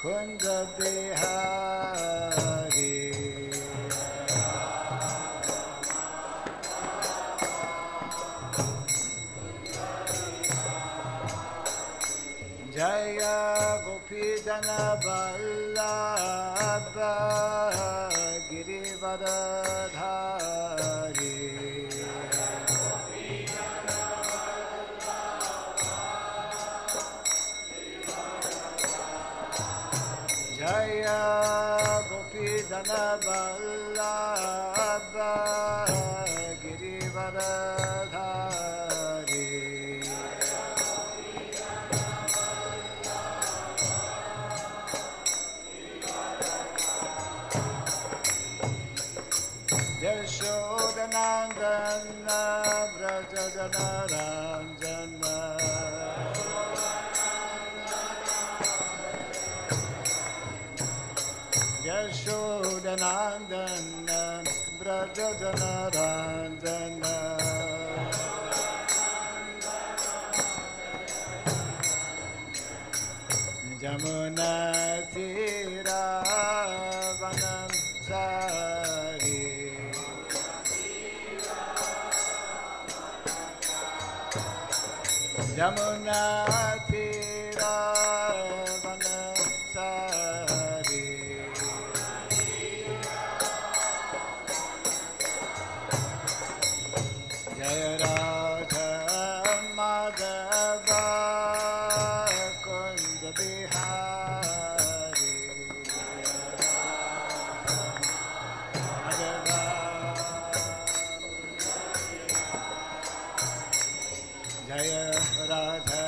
Kunda Bihari Jaya Gopidana Vallabha Girivardhari Jaya Gopidana Vallabha Girivardhari Yashodanandana Vrajajana Ranjana Yashodanandana Vrajajana Ranjana Jamuna Tira Vanam Sari Jamuna Tira Vanam Sari Jaya Radha Madhava Kunda Bihari Madhava Jaya Radha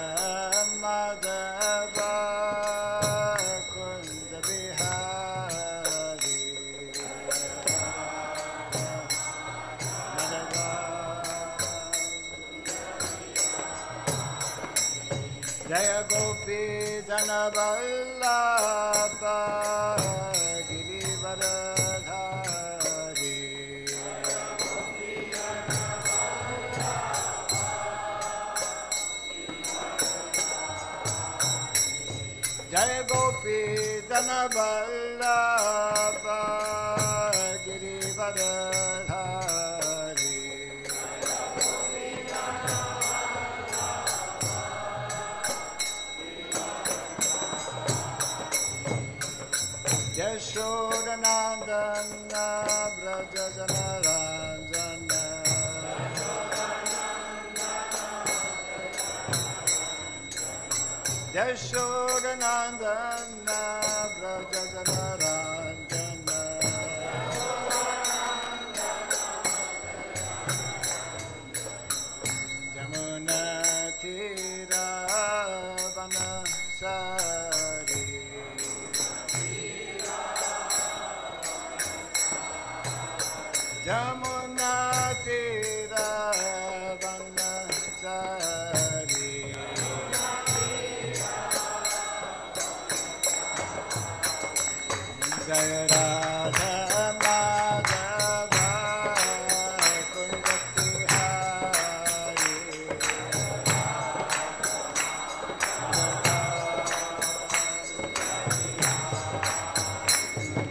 Madhava Kunda Bihari Madhava Jaya Gopi Jana Vallabha Girivardhari Jaya Gopi Jana Vallabha Girivardhari Yashodanandana Vrajajana Ranjana Yashodanandana Vrajajana Ranjana Jamuna Tira Vanasari Jamuna Tira Vanasari Jaya Radha Madhava Kunda Bihari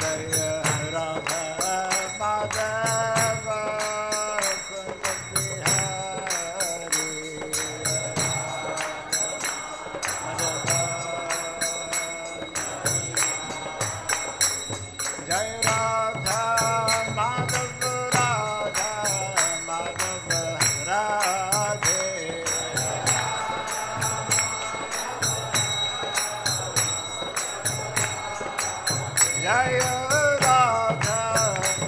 Jaya Radha Madhava Kunda Bihari Jai Radha Madhava Radha Madhava Radhe Jai Radha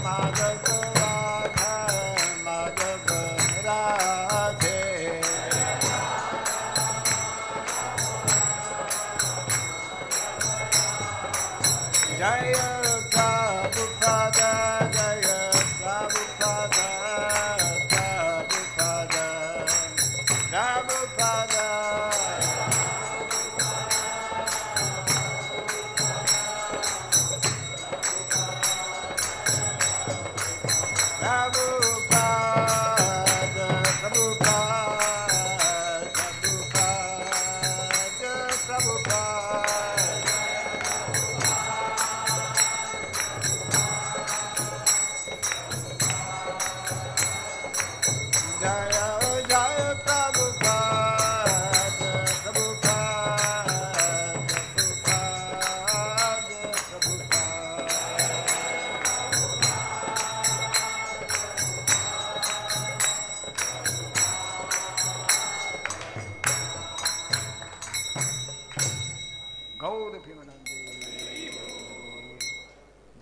Madhava Radha Madhava Radhe Jaya Prabhupada Jaya Prabhupada Prabhupada Prabhupada Prabhupada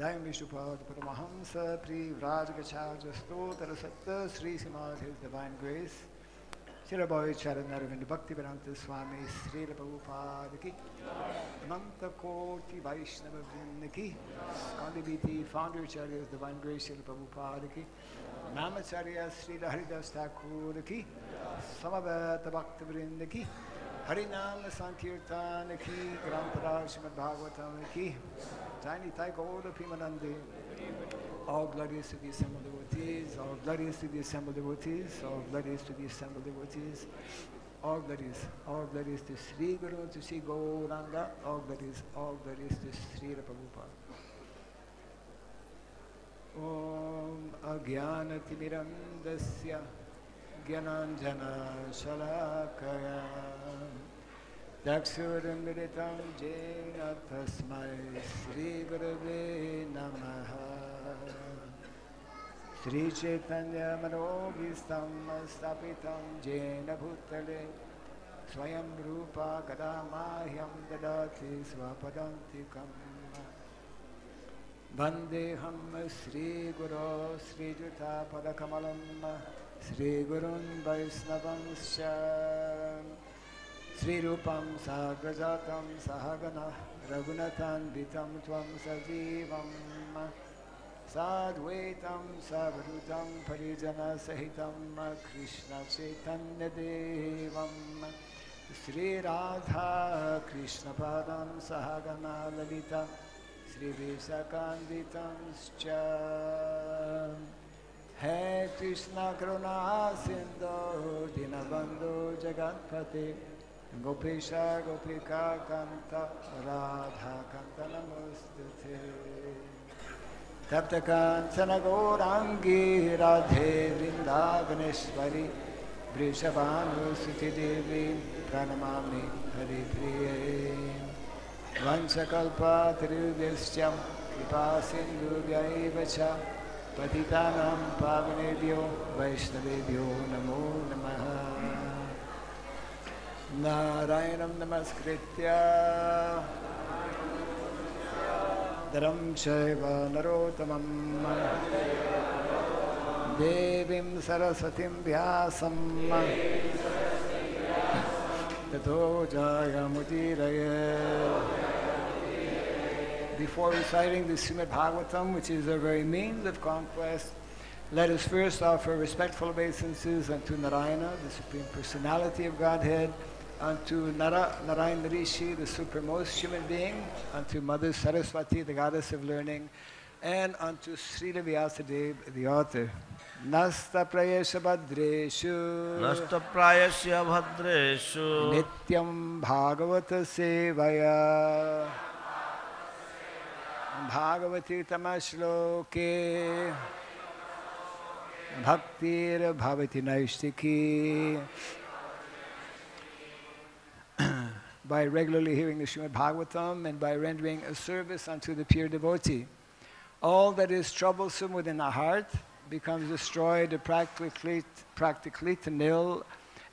Jayam Vishnupada Paramahamsa Pri Vrajagacharya Stotra Satta Sri Simad His Divine Grace Shirabai Charanaravind Bhaktivedanta Swami Srila Prabhupada Ki Ananta Koti Vaishnava Vrinda Ki Skandibiti Founder Charya's Divine Grace Srila Prabhupada Ki Namacharya Srila Haridas Thakur Ki Samaveta Bhakti Vrinda Ki Harinam Sankirtan Ki Grantara Srimad Bhagavatam Ki Tiny Taiko Pimanandi. All glories to the assembled devotees, all glories to the assembled devotees, all glories to the assembled devotees, all glories to Sri Guru, to Sri Gauranga, all glories to Sri Prabhupada. Om Agyanatimirandasya Gyananjana Shalakaya Dakshurandritam Jena Tasmai Sri Gurave Namaha Sri Chaitanya Manogistam Stapitam Jena Bhutale Swayam Rupa Kadamahyam Dadati Swapadantikam Vandeham Sri Guru Sri Juta Padakamalam Sri Gurun Vaisnavanscha Sri Rupam Sagrajatam Sahagana Raghunathan Vitam Tvam Sajivam Sadvaitam Savrutam Parijana Sahitam Krishna Chaitanya Devam Sri Radha Krishna Padam Sahagana Lalita Sri Visakanditam Scha He Krishna Karuna Sindhu Dinabandhu Jagatpate Gopesha Gopika Kanta Radha Kanta Namostute Taptakantana Gaurangi Radhe Vrindavaneshwari Vrishabhanu Suti Devi Pranamami Hari Priye Vanchakalpa Tirudyascham Kripa Sindhu Vyaivacha Patitanam Pavanebhyo Vaishnavebhyo Namo Namaha Narayanam Namaskritya Dharam Shaiva Narotamam Devim Saraswatim Vyasam Tato Jaya Mudiraya. Before reciting the Srimad Bhagavatam, which is our very means of conquest, let us first offer respectful obeisances unto Narayana, the Supreme Personality of Godhead, unto Narayana Rishi, the supremmost human being, unto Mother Saraswati, the goddess of learning, and unto Srila Vyasadeva, the author. Nasta Prayasya Bhadreshu Nasta Prayasya Bhadreshu Nityam Bhagavata Sevaya Bhagavati Tamashloke Bhaktir Bhavati Naishtiki. By regularly hearing the Srimad Bhagavatam and by rendering a service unto the pure devotee, all that is troublesome within the heart becomes destroyed practically to nil,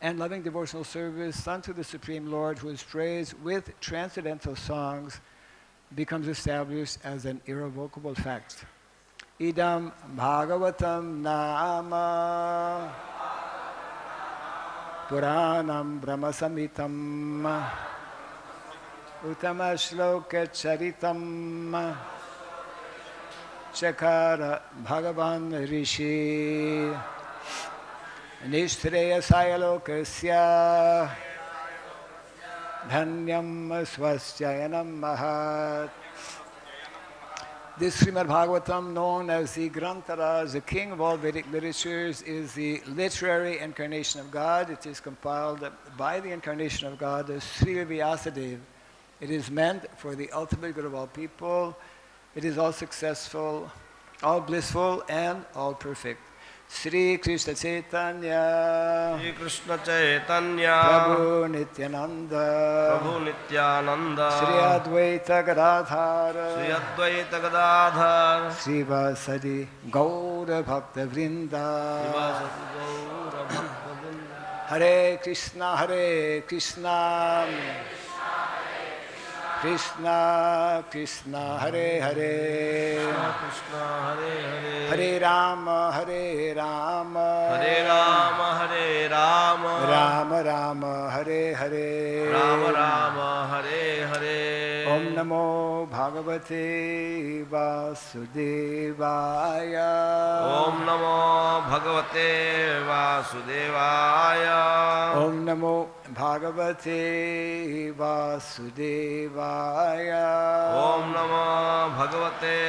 and loving devotional service unto the Supreme Lord, who is praised with transcendental songs, becomes established as an irrevocable fact. Idam Bhagavatam Nama Puranam Brahmasamitam Uttama Shloka Charitam Chakara Bhagavan Rishi Nishtreya Sayalokasya Dhanyam Swaschayanam Mahat. This Srimad Bhagavatam, known as the Granthara, the king of all Vedic literatures, is the literary incarnation of God. It is compiled by the incarnation of God as Sri Vyasadeva. It is meant for the ultimate good of all people. It is all successful, all blissful, and all perfect. Sri Krishna Chaitanya, Sri Krishna Chaitanya Prabhu Nityananda, Prabhu Nityananda Sri Advaita Gadadhara, Sri Advaita Gadadhar Sri Vasadi Gaura Bhakta Vrinda. Srivasati Gaura Bhakta Vrinda. Hare Krishna, Hare Krishna, Krishna Krishna Hare Hare Krishna Hare Hare Hare Rama Hare Rama Hare Rama Hare Rama Rama Rama Hare Hare Rama Rama Hare Hare Om Namo Bhagavate Vasudevaya Om Namo Bhagavate Vasudevaya Om Namo Bhagavate Vasudevaya Om Namo Bhagavate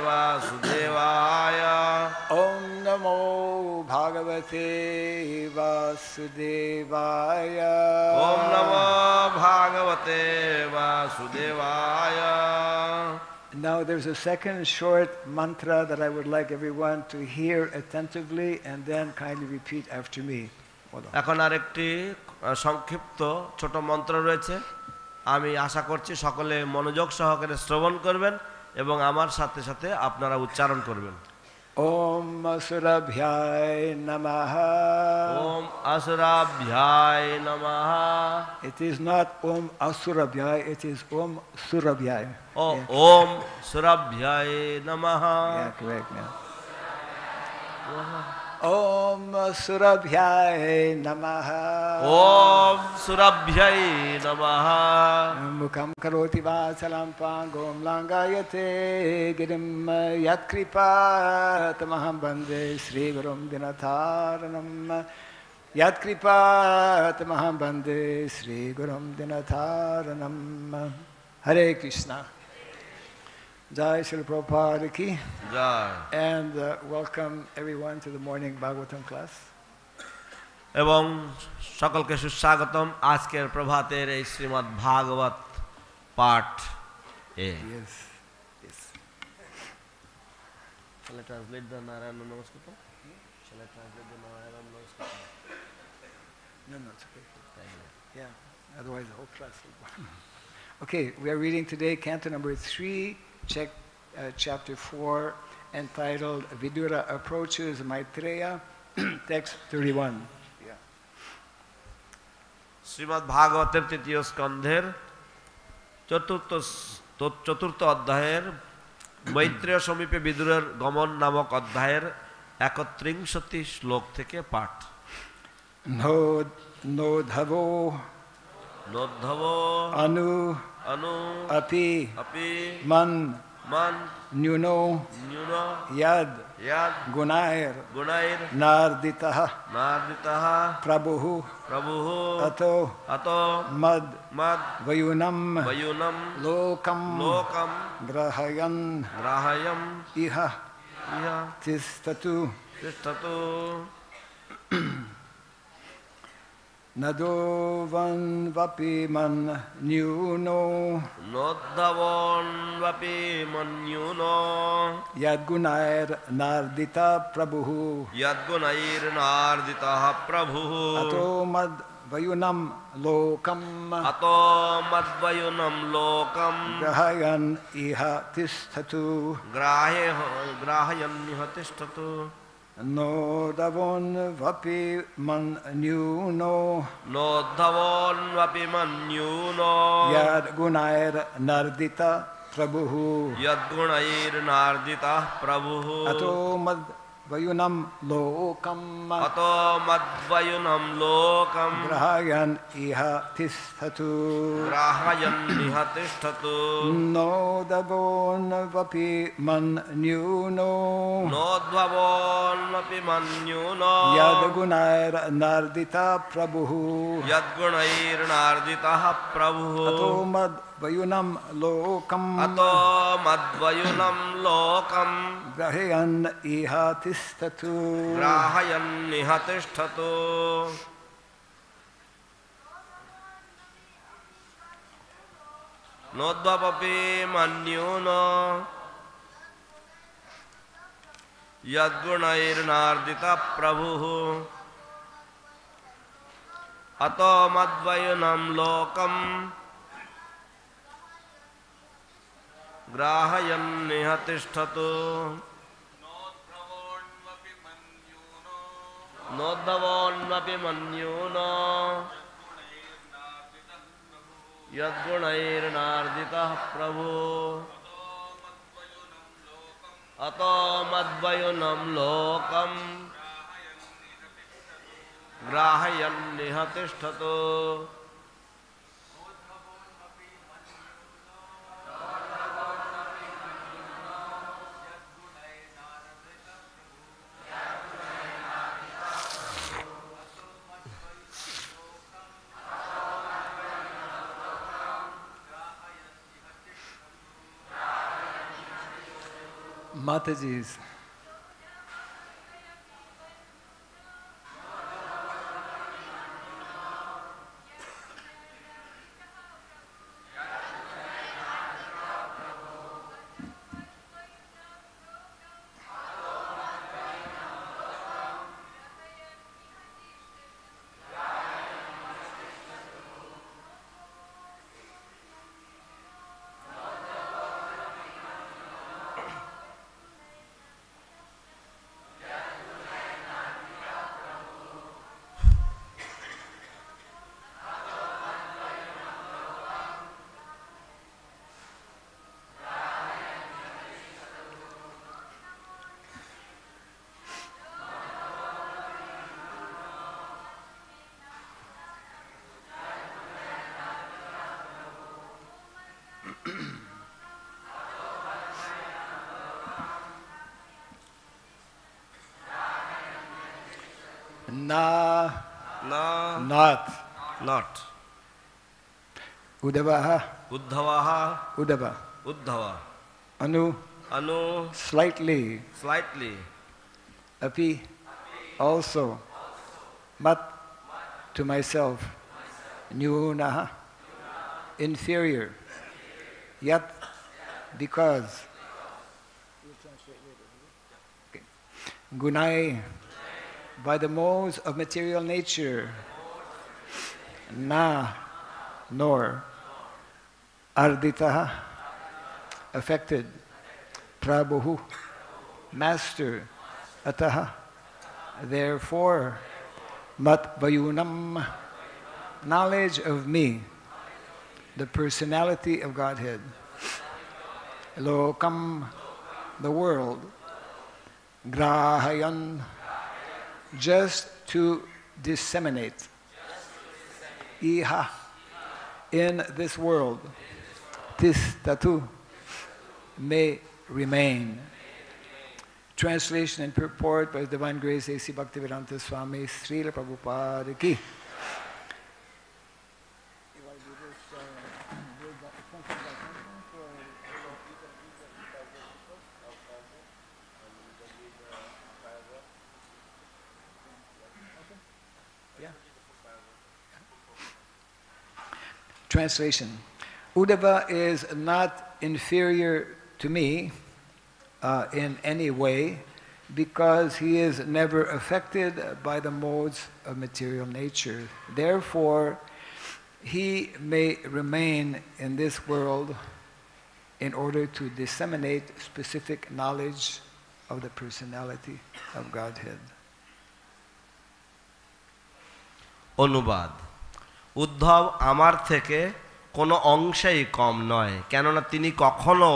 Vasudevaya Om Namo Bhagavate Vasudevaya Om Namo Bhagavate Vasudevaya. Now there's a second short mantra that I would like everyone to hear attentively and then kindly repeat after me. এখন আরেকটি সংক্ষিপ্ত ছোট মন্ত্র রয়েছে আমি আশা করছি সকলে মনোযোগ সহকারে শ্রবণ করবেন এবং আমার সাথে সাথে আপনারা উচ্চারণ করবেন Om Asurabhyay Namaha. Om Asurabhyay Namaha. It is not Om Asurabhyay, it is Om Surabhyay. Oh, Yeah. Om Surabhyay Namaha. Yeah, correct now. Om Surabhyay Namaha. Om Surabhyay Namaha. Mukham karoti vasalam pangom langayate girim yatkripa tamaham bande Sri Gurum Dinatharanam yatkripa tamaham bande Sri Gurum Dinatharanam. Hare Krishna. Jai Srila Prabhupada ki. Jai. And welcome everyone to the morning Bhagavatam class. এবং সকলকে সুস্বাগতম আজকের প্রভাতের এই শ্রীমদ্ ভাগবত পাঠ এ Yes. Yes. Shall I translate the Narayana Namaskaram? Shall I translate the Narayana Namaskaram? No, it's okay. Yeah. Otherwise the whole class will go. Okay, we are reading today canto number 3, chapter 4, entitled Vidura Approaches Maitreya, text 31. Shrimad ভাগবতের তৃতীয় স্কন্ধের চতুর্থ অধ্যায়ের মৈত্রেয় সমীপে বিদুরের গমন নামক অধ্যায়ের 31 শ্লোক থেকে পাঠ Nodhavo নোদ্ধব Anu অনু Api আপি Man মান Nyuno ন্যূন Yad ইয়াদ Gunair গুণাইর Narditaha নার্দিতঃ Prabhu প্রভুঃ Ato আত Mad মদ Vayunam বয়ুনম Lokam লোকম Grahayan গ্রাহয়ম Iha ইহ Tistatu তিষ্ঠতু Nadovan Vapi Man Nyuno নোদ্ধবন বাপি মন্যুন Yad Gunair Nardita Prabhu যদ্গুণৈর নার্দিতঃ প্রভুঃ Ato Mad Vayunam Lokam আত মদ্বয়ুনম লোকম Grahayan Iha Tistatu গ্রাহয়ন্নিহ তিষ্ঠতু Nodavon Vapi Man Nyuno নোদ্ধবন বাপি মন্যুন Yad Gunair Nardita Prabhu যদ্গুণৈর নার্দিতঃ প্রভুঃ Ato Mad Vayunam Lokam আত মদ্বয়ুনম লোকম Grahayan Iha Tistatu গ্রাহয়ন্নিহ তিষ্ঠতু Nodavon Vapi Man Nyuno নোদ্ভবন বাপি মন্যুন Yad Gunair Nardita Prabhu যদ্গুণৈর নার্দিতঃ প্রভুঃ Ato Mad Vayunam Lokam আত মদ্বয়ুনম লোকম Grahayan Iha Tistatu গ্রাহয়ন্নিহ তিষ্ঠতু নোদ্ভবপি মন্যুন যদ্গুণৈর নার্দিতঃ প্রভুঃ আত মদ্বয়ুনম লোকম গ্রাহয়ন্নিহ তিষ্ঠতু নোদ্ধবন্নপি মন্যুন यद्गुणैर्नार्दितः प्रभु अतो मद्वयुनं लोकं ग्राहयन्निह तिष्ठतो Mataji's. Na, not. Udavaha, Udava. Anu, slightly. Api, also. Mat, to myself. Nyunaha, inferior. Yat, because. Okay. Gunai, by the modes of material nature. Na, nor. Arditaha, affected. Prabhu, master. Ataha, therefore. Mat vayunam, knowledge of me, the personality of Godhead. Lokam, the world. Grahayan, just to disseminate. Iha, in this world. Tis tatu, may remain. Translation and purport by His Divine Grace A.C. Bhaktivedanta Swami Srila Prabhupada Ki. Translation. Uddhava is not inferior to me in any way because he is never affected by the modes of material nature. Therefore, he may remain in this world in order to disseminate specific knowledge of the personality of Godhead. অনুবাদ উদ্ধব আমার থেকে কোনো অংশেই কম নয় কেননা তিনি কখনো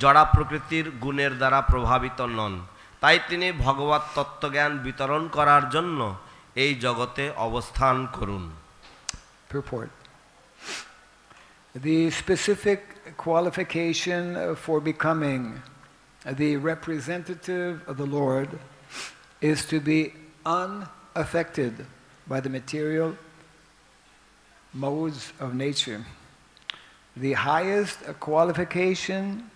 জড়া প্রকৃতির গুণের দ্বারা প্রভাবিত নন তাই তিনি ভগবত তত্ত্বজ্ঞান বিতরণ করার জন্য এই জগতে অবস্থান করুন Purport. The specific qualification for becoming the representative of the Lord is to be unaffected by the material modes of nature. The highest qualification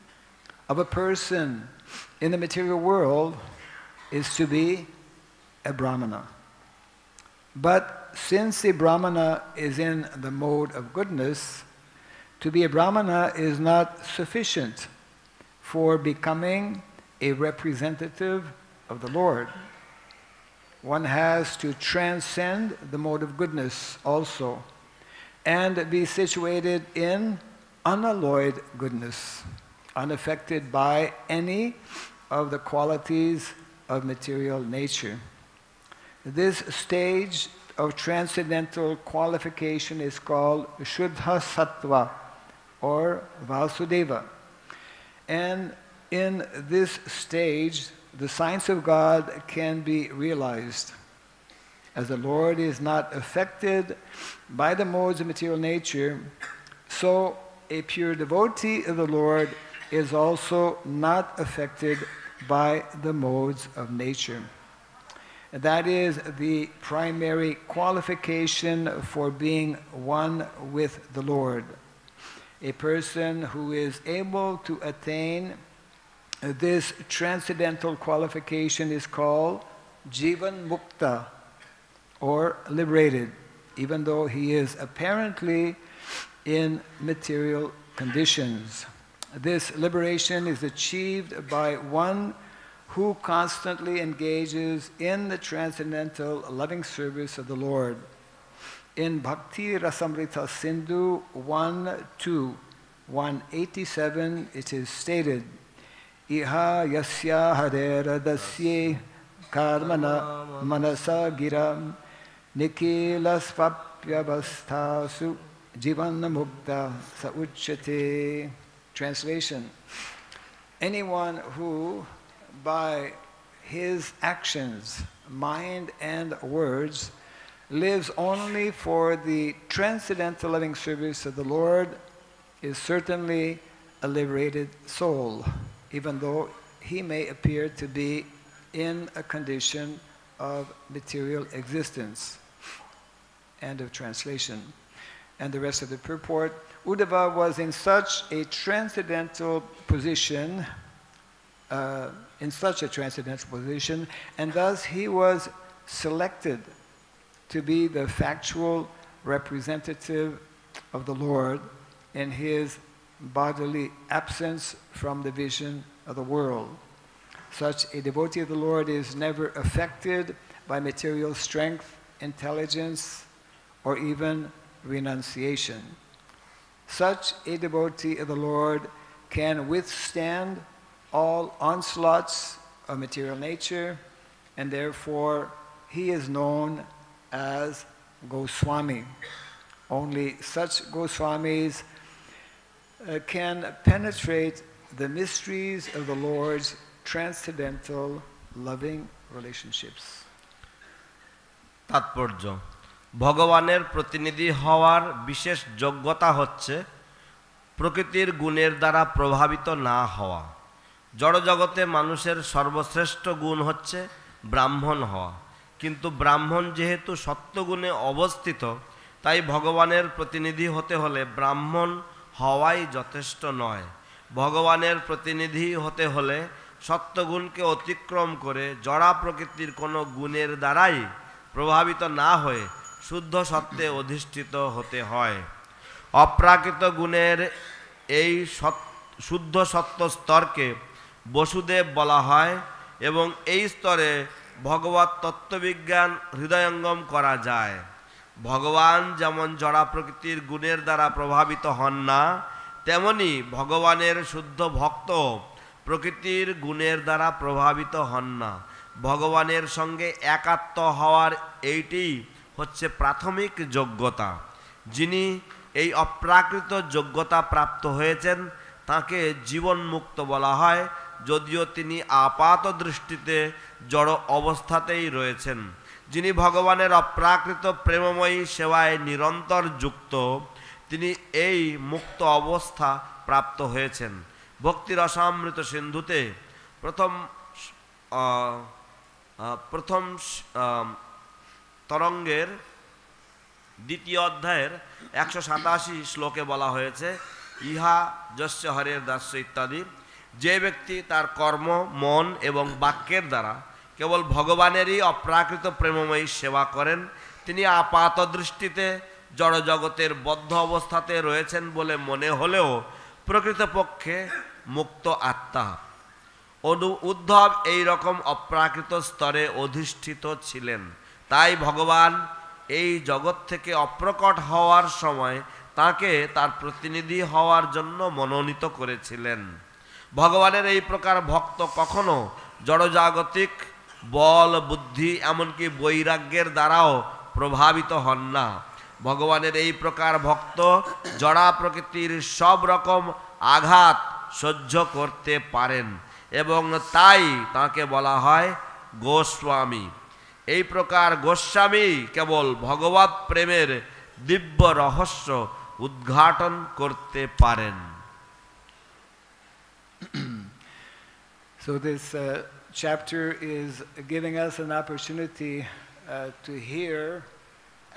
of a person in the material world is to be a Brahmana. But since the Brahmana is in the mode of goodness, to be a Brahmana is not sufficient for becoming a representative of the Lord. One has to transcend the mode of goodness also and be situated in unalloyed goodness, unaffected by any of the qualities of material nature. This stage of transcendental qualification is called Shuddha Sattva or Vasudeva. And in this stage, the science of God can be realized. As the Lord is not affected by the modes of material nature, so a pure devotee of the Lord is also not affected by the modes of nature. That is the primary qualification for being one with the Lord. A person who is able to attain this transcendental qualification is called Jivan Mukta, or liberated, even though he is apparently in material conditions. This liberation is achieved by one who constantly engages in the transcendental loving service of the Lord. In Bhakti Rasamrita Sindhu 1.2.187, it is stated, Iha yasya harera dasye karmana manasa giram nikila svapyavasthasu jivanna mukta sauchyate. Translation: anyone who by his actions, mind and words lives only for the transcendental loving service of the Lord is certainly a liberated soul, even though he may appear to be in a condition of material existence. End of translation. And the rest of the purport. Uddhava was in such a transcendental position, and thus he was selected to be the factual representative of the Lord in his bodily absence from the vision of the world. Such a devotee of the Lord is never affected by material strength, intelligence, or even renunciation. Such a devotee of the Lord can withstand all onslaughts of material nature, and therefore he is known as Goswami. Only such Goswamis can penetrate the mysteries of the Lord's transcendental loving relationships. তাৎপর্য: ভগবানের প্রতিনিধি হওয়ার বিশেষ যোগ্যতা হচ্ছে প্রকৃতির গুণের দ্বারা প্রভাবিত না হওয়া। জড়জগতে মানুষের সর্বশ্রেষ্ঠ গুণ হচ্ছে ব্রাহ্মণ হওয়া, কিন্তু ব্রাহ্মণ যেহেতু সত্যগুণে অবস্থিত, তাই ভগবানের প্রতিনিধি হতে হলে ব্রাহ্মণ হওয়াই যথেষ্ট নয়। ভগবানের প্রতিনিধি হতে হলে সত্যগুণকে অতিক্রম করে জড়া প্রকৃতির কোনো গুণের দ্বারাই প্রভাবিত না হয়ে শুদ্ধ সত্ত্বে অধিষ্ঠিত হতে হয়। অপ্রাকৃত গুণের এই শুদ্ধ সত্য স্তরকে বসুদেব বলা হয়, এবং এই স্তরে ভগবত তত্ত্ববিজ্ঞান হৃদয়ঙ্গম করা যায়। ভগবান যেমন জড়া প্রকৃতির গুণের দ্বারা প্রভাবিত হন না, তেমনি ভগবানের শুদ্ধ ভক্ত প্রকৃতির গুণের দ্বারা প্রভাবিত হন না। ভগবানের সঙ্গে একাত্ম হওয়ার এইটি হচ্ছে প্রাথমিক যোগ্যতা। যিনি এই অপ্রাকৃত যোগ্যতা প্রাপ্ত হয়েছেন তাকে জীবনমুক্ত বলা হয়, যদিও তিনি আপাত দৃষ্টিতে জড় অবস্থাতেই রয়েছেন। যিনি ভগবানের অপ্রাকৃত প্রেমময়ী সেবায় নিরন্তর যুক্ত, তিনি এই মুক্ত অবস্থা প্রাপ্ত হয়েছেন। ভক্তি রসামৃত সিন্ধুতে প্রথম তরঙ্গের দ্বিতীয় অধ্যায়ের 187 শ্লোকে বলা হয়েছে, ইহা যস্য হরের দাস্য ইত্যাদি। যে ব্যক্তি তার কর্ম, মন এবং বাক্যের দ্বারা কেবল ভগবানেরই অপ্রাকৃত প্রেমময়ী সেবা করেন, তিনি আপাত দৃষ্টিতে জড়জগতের বদ্ধ অবস্থাতে রয়েছেন বলে মনে হলেও প্রকৃতপক্ষে মুক্ত আত্মা। উদ্ধব এই রকম অপ্রাকৃত স্তরে অধিষ্ঠিত ছিলেন, তাই ভগবান এই জগৎ থেকে অপ্রকট হওয়ার সময় তাকে তার প্রতিনিধি হওয়ার জন্য মনোনীত করেছিলেন। ভগবানের এই প্রকার ভক্ত কখনো জড়জাগতিক বল, বুদ্ধি, এমনকি বৈরাগ্যের দ্বারাও প্রভাবিত হন না। ভগবানের এই প্রকার ভক্ত জড়া প্রকৃতির সব রকম আঘাত সহ্য করতে পারেন এবং তাই তাকে বলা হয় গোস্বামী। এই প্রকার গোস্বামী কেবল ভগবৎ প্রেমের দিব্য রহস্য উদ্ঘাটন করতে পারেন। So this chapter is giving us an opportunity to hear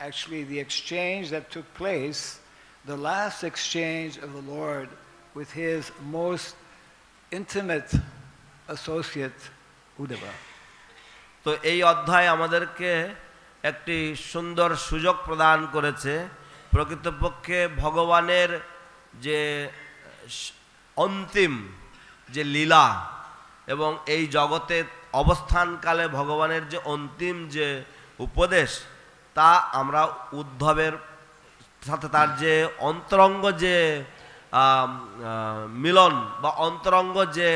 actually the exchange that took place, the last exchange of the Lord with his most intimate associate, Uddhava. তো এই অধ্যায় আমাদেরকে একটি সুন্দর সুযোগ প্রদান করেছে প্রকৃতপক্ষে ভগবানের যে অন্তিম যে লীলা এবং এই জগতে অবস্থানকালে ভগবানের যে অন্তিম যে উপদেশ তা আমরা উদ্ধবের সাথে তার যে অন্তরঙ্গ যে মিলন বা অন্তরঙ্গ যে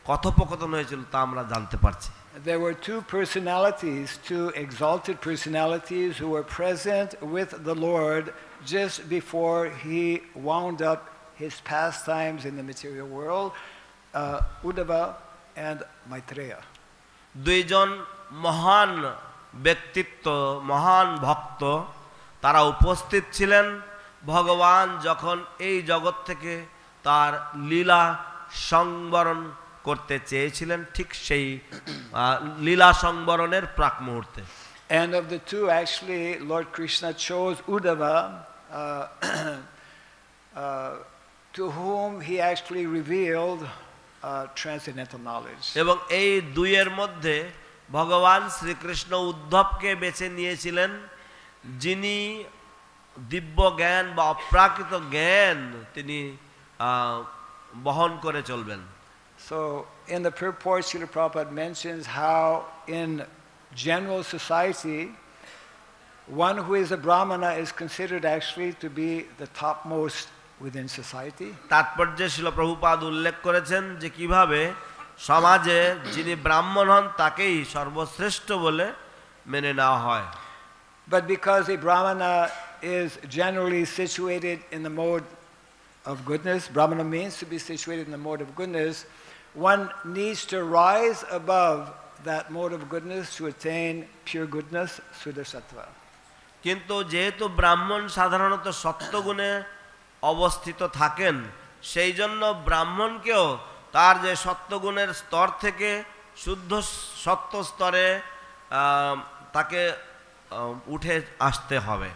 কথোপকথন হয়েছিল তা আমরা জানতে পারছি। There were two personalities, two exalted personalities who were present with the Lord just before he wound up his pastimes in the material world, Uddhava and Maitreya. দুইজন মহান ব্যক্তিত্ব, মহান ভক্ত, তারা উপস্থিত ছিলেন ভগবান যখন এই জগৎ থেকে তার লীলা সংবরণ করতে চেয়েছিলেন, ঠিক সেই লীলা সংবরণের প্রাক মুহূর্তে। And of the two, actually, Lord Krishna chose Uddhava, to whom he actually revealed transcendental knowledge. এবং এই দুইয়ের মধ্যে ভগবান শ্রীকৃষ্ণ উদ্ধবকে বেছে নিয়েছিলেন, যিনি দিব্য জ্ঞান বা অপ্রাকৃত জ্ঞান তিনি বহন করে চলবেন। So in the purport, Srila Prabhupada mentions how in general society, one who is a Brahmana is considered actually to be the topmost within society. তাৎপর্যে শিল প্রভুপাদ উল্লেখ করেছেন যে কিভাবে সমাজে যিনি ব্রাহ্মণ হন তাকেই সর্বশ্রেষ্ঠ বলে মেনে নেওয়া হয়। But because a Brahmana is generally situated in the mode of goodness, Brahmana means to be situated in the mode of goodness, one needs to rise above that mode of goodness to attain pure goodness, Suddha Sattva. কিন্তু যেহেতু ব্রাহ্মণ সাধারণত সত্যগুণে অবস্থিত থাকেন, সেই জন্য ব্রাহ্মণকেও তার যে সত্যগুণের স্তর থেকে শুদ্ধ সত্য স্তরে তাকে উঠে আসতে হবে।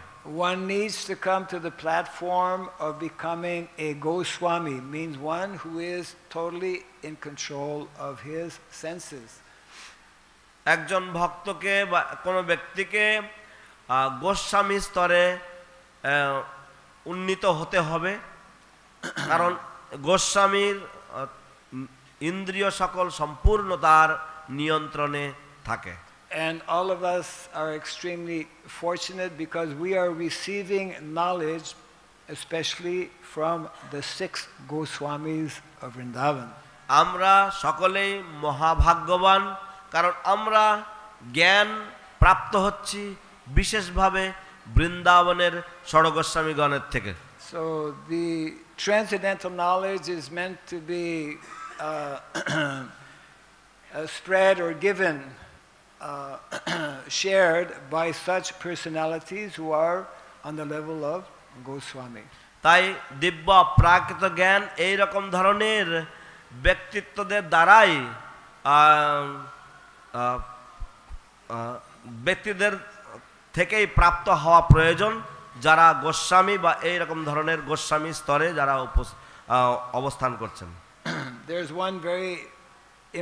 One needs to come to the platform of becoming a Goswami, means one who is totally in control of his senses. একজন ভক্তকে বা কোনো ব্যক্তিকে গোস্বামী স্তরে উন্নীত হতে হবে, কারণ গোস্বামীর ইন্দ্রিয় সকল সম্পূর্ণ তার নিয়ন্ত্রণে থাকে। And all of us are extremely fortunate because we are receiving knowledge, especially from the 6 Goswamis of Vrindavan. আমরা সকলেই মহাভাগ্যবান, কারণ আমরা জ্ঞান প্রাপ্ত হচ্ছি বিশেষভাবে বৃন্দাবনের ষড়গোস্বামীগণের থেকে। So the transcendental knowledge is meant to be spread or given, shared by such personalities who are on the level of Goswami. তাই দিব্য প্রাকৃত জ্ঞান এই রকম ধরনের ব্যক্তিত্বদের দ্বারাই ব্যক্তিদের থেকেই প্রাপ্ত হওয়া প্রয়োজন, যারা গোস্বামী বা এই রকম ধরনের গোস্বামী স্তরে যারা অবস্থান করছেন। There's one very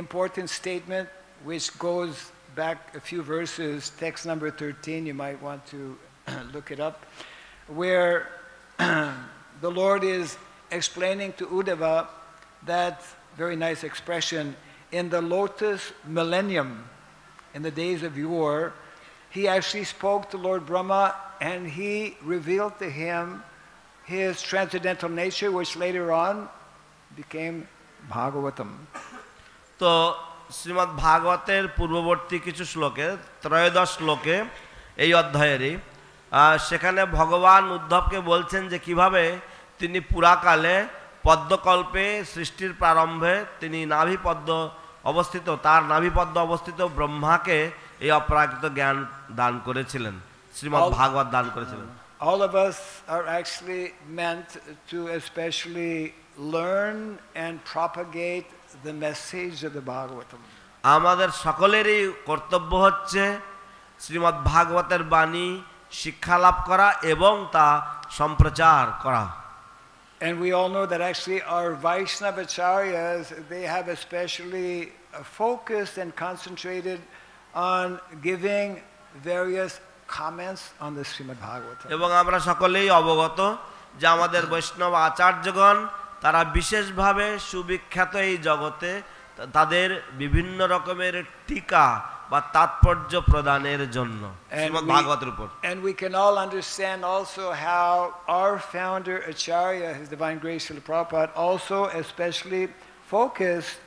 important statement which goes back a few verses, text number 13, you might want to look it up, where the Lord is explaining to Uddhava that very nice expression, in the lotus millennium, in the days of yore, he actually spoke to Lord Brahma and he revealed to him his transcendental nature, which later on became Bhagavatam. তো শ্রীমদ্ ভাগবতের পূর্ববর্তী কিছু শ্লোকে, ত্রয়োদশ শ্লোকে এই অধ্যায়েরই সেখানে ভগবান উদ্ধবকে বলছেন যে কিভাবে তিনি পুরাকালে পদ্মকল্পে সৃষ্টির প্রারম্ভে তিনি নাভিপদ্ম অবস্থিত তার নাভিপদ্ম অবস্থিত ব্রহ্মাকে এই অপ্রাকৃত জ্ঞান দান করেছিলেন, শ্রীমদ্ ভাগবত দান করেছিলেন। All of us are actually meant to especially learn and propagate the message of the Bhagavatam. আমাদের সকলেরই কর্তব্য হচ্ছে শ্রীমদ্ ভাগবতের বাণী শিক্ষা লাভ করা এবং তা সম্প্রচার করা। And we all know that actually our Vaishnava acharyas, they have especially focused and concentrated on giving various comments on the Srimad Bhagavatam. এবং আমরা সকলেই অবগত যে আমাদের বৈষ্ণব আচার্যগণ তারা বিশেষভাবে সুবিখ্যাত এই জগতে তাদের বিভিন্ন রকমের টিকা বা তাৎপর্য প্রদানের জন্য শ্রীমদ্ ভাগবতের উপর। And we can all understand also how our founder Acharya, His Divine Grace Srila Prabhupada, also especially focused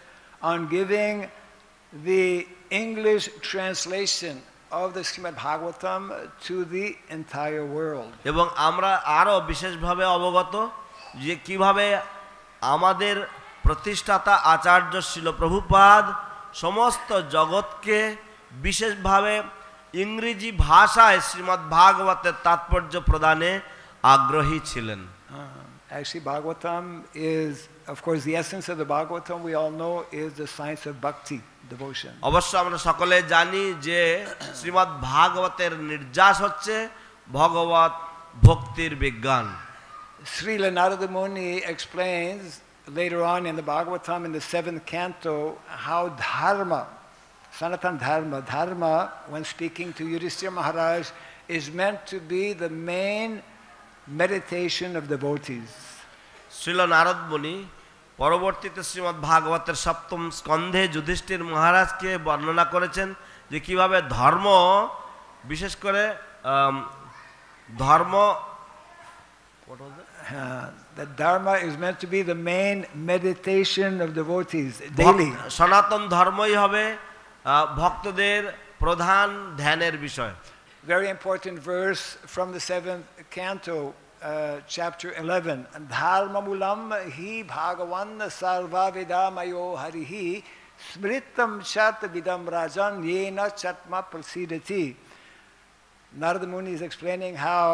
on giving the English translation of the Srimad Bhagavatam to the entire world. এবং আমরা আরো বিশেষভাবে অবগত যে কিভাবে আমাদের প্রতিষ্ঠাতা আচার্য শিল প্রভুপাদ সমস্ত জগৎকে বিশেষভাবে ইংরেজি ভাষায় শ্রীমদ্ ভাগবতের তাৎপর্য প্রদানে আগ্রহী ছিলেন। Actually, Bhagavatam is, of course, the essence of the Bhagavatam we all know is the science of bhakti, devotion. অবশ্য আমরা সকলে জানি যে শ্রীমদ্ ভাগবতের নির্যাস হচ্ছে ভগবত ভক্তির বিজ্ঞান। Srila Narada Muni explains later on in the Bhagavatam in the 7th canto how dharma, Sanatan dharma, when speaking to Yudhishthira Maharaj, is meant to be the main meditation of devotees. Srila Narad মুনি পরবর্তীতে শ্রীমদ্ ভাগবতের সপ্তম স্কন্ধে যুধিষ্ঠির মহারাজকে বর্ণনা করেছেন যে কিভাবে ধর্ম, বিশেষ করে ধর্ম, that dharma is meant to be the main meditation of devotees daily. সনাতন ধর্মই হবে ভক্তদের প্রধান ধ্যানের বিষয়। Very important verse from the 7th canto, chapter 11. Dharma mulam hi bhagavan sarva vidamayo harihi smritam chat vidam rajan yena chatma prasidati. Narada Muni is explaining how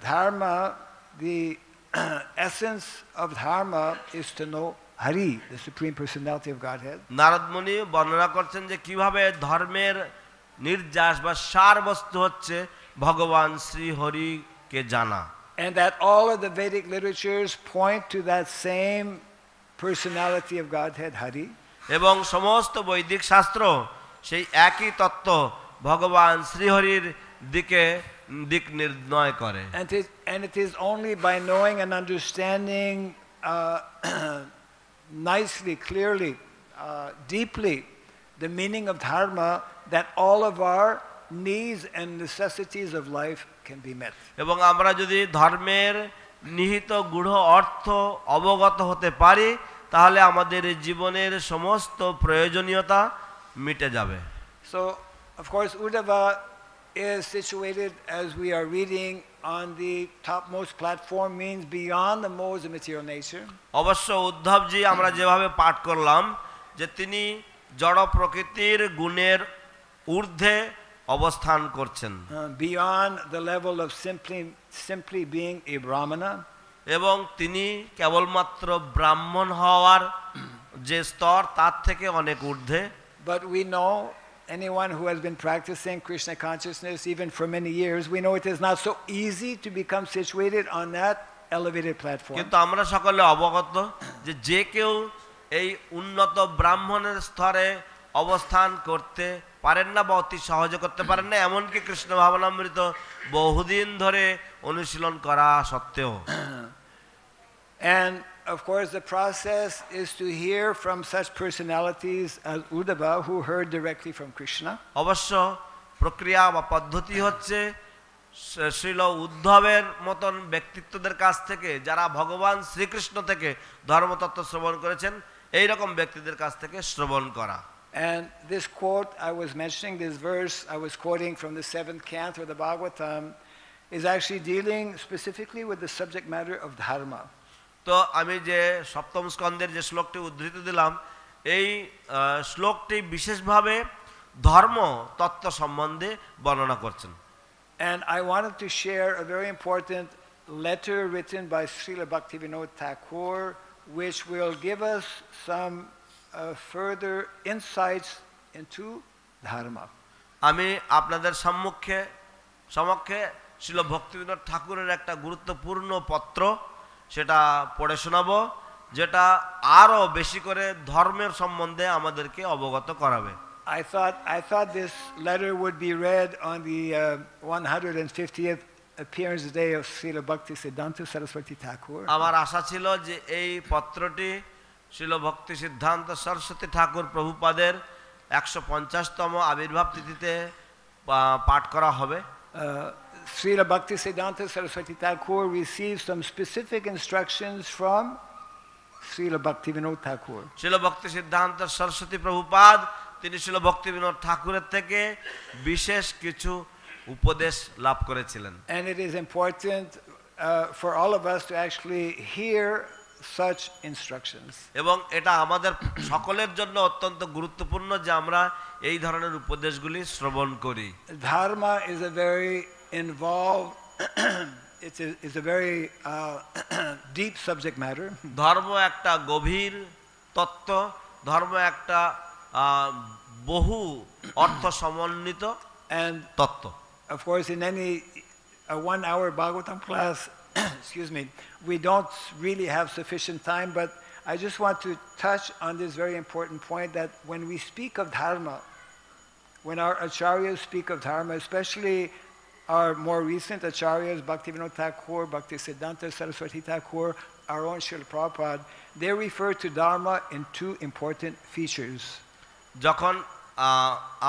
dharma, the essence of dharma is to know Hari, the Supreme Personality of Godhead. Narad মুনি বর্ণনা করছেন যে কিভাবে ধর্মের নির্যাস বা সার বস্তু হচ্ছে ভগবান শ্রী হরিকে জানা। And that all of the Vedic literatures point to that same personality of Godhead, Hari. এবং সমস্ত বৈদিক শাস্ত্র সেই একই তত্ত্ব ভগবান শ্রীহরির দিক নির্ণয় করে। And it is only by knowing and understanding nicely, clearly, deeply the meaning of dharma that all of our needs and necessities of life can be met. এবং আমরা যদি ধর্মের নিহিত গূঢ় অর্থ অবগত হতে পারি তাহলে আমাদের জীবনের সমস্ত প্রয়োজনীয়তা মিটে যাবে। So, of course, Uddhava is situated, as we are reading, on the topmost platform, means beyond the modes of material nature. অবশ্য উদ্ধবজি আমরা যেভাবে পাঠ করলাম যে তিনি জড় প্রকৃতির গুণের ঊর্ধ্বে অবস্থান করছেন, beyond the level of simply being a brahmana. এবং তিনি কেবলমাত্র ব্রাহ্মণ হওয়ার যে স্তর তার থেকে অনেক ঊর্ধ্বে। But we know, anyone who has been practicing Krishna consciousness even for many years, we know it is not so easy to become situated on that elevated platform. কিন্তু আমরা সকলে অবগত যে কেউ এই উন্নত ব্রাহ্মণের স্তরে অবস্থান করতে পারেন না বা অতি সহজে করতে পারেন না, এমনকি কৃষ্ণ ভাবনামৃত বহুদিন ধরে অনুশীলন করা সত্ত্বেও। And of course the process is to hear from such personalities as Uddhava, who heard directly from Krishna. অবশ্য প্রক্রিয়া বা পদ্ধতি হচ্ছে শ্রীল উদ্ধবের মতন ব্যক্তিত্বদের কাছ থেকে যারা ভগবান শ্রীকৃষ্ণ থেকে ধর্মতত্ত্ব শ্রবণ করেছেন এই রকম ব্যক্তিদের কাছ থেকে শ্রবণ করা। And this quote I was mentioning, this verse I was quoting from the 7th canto of the Bhagavatam, is actually dealing specifically with the subject matter of dharma. তো আমি যে সপ্তম স্কন্ধের যে শ্লোকটি উদ্ধৃতি দিলাম, এই শ্লোকটি বিশেষভাবে ধর্ম তত্ত্ব সম্বন্ধে বর্ণনা করছেন। And I wanted to share a very important letter written by Srila Bhaktivinoda Thakur, which will give us some further insights into dharma. আমি আপনাদের সমক্ষে শ্রীল ভক্তিবিনোদ ঠাকুরের একটা গুরুত্বপূর্ণ পত্র সেটা পড়ে শোনাবো, যেটা আরো বেশি করে ধর্মের সম্বন্ধে আমাদেরকে অবগত করাবে। I thought this letter would be read on the 150th appearance day of Srila Bhakti Siddhanta Saraswati Thakur. আমার আশা ছিল যে এই পত্রটি শ্রীল ভক্তি সিদ্ধান্ত সরস্বতী ঠাকুর প্রভুপাদের 150তম আবির্ভাব তিথিতে পাঠ করা হবে। Srila Bhakti Siddhanta Saraswati Thakur received some specific instructions from Srila Bhaktivinoda Thakur. Srila ভক্তি সিদ্ধান্ত সরস্বতী প্রভুপাদ তিনি শ্রীল ভক্তিবিনোদ ঠাকুরের থেকে বিশেষ কিছু উপদেশ লাভ করেছিলেন। And it is important for all of us to actually hear such instructions. এবং এটা আমাদের সকলের জন্য অত্যন্ত গুরুত্বপূর্ণ যে আমরা এই ধরনের উপদেশগুলি শ্রবণ করি। Dharma is a very involved it's a very deep subject matter. ধর্ম একটা গভীর তত্ত্ব, ধর্ম একটা বহু অর্থ সমন্বিত And তত্ত্ব। of course, in any 1-hour Bhagavatam class, excuse me, we don't really have sufficient time, but I just want to touch on this very important point that when we speak of dharma, when our acharyas speak of dharma, especially our more recent acharyas, Bhaktivinoda Thakur, Bhakti Siddhanta Saraswati Thakur, our own Srila Prabhupada, they refer to dharma in two important features. যখন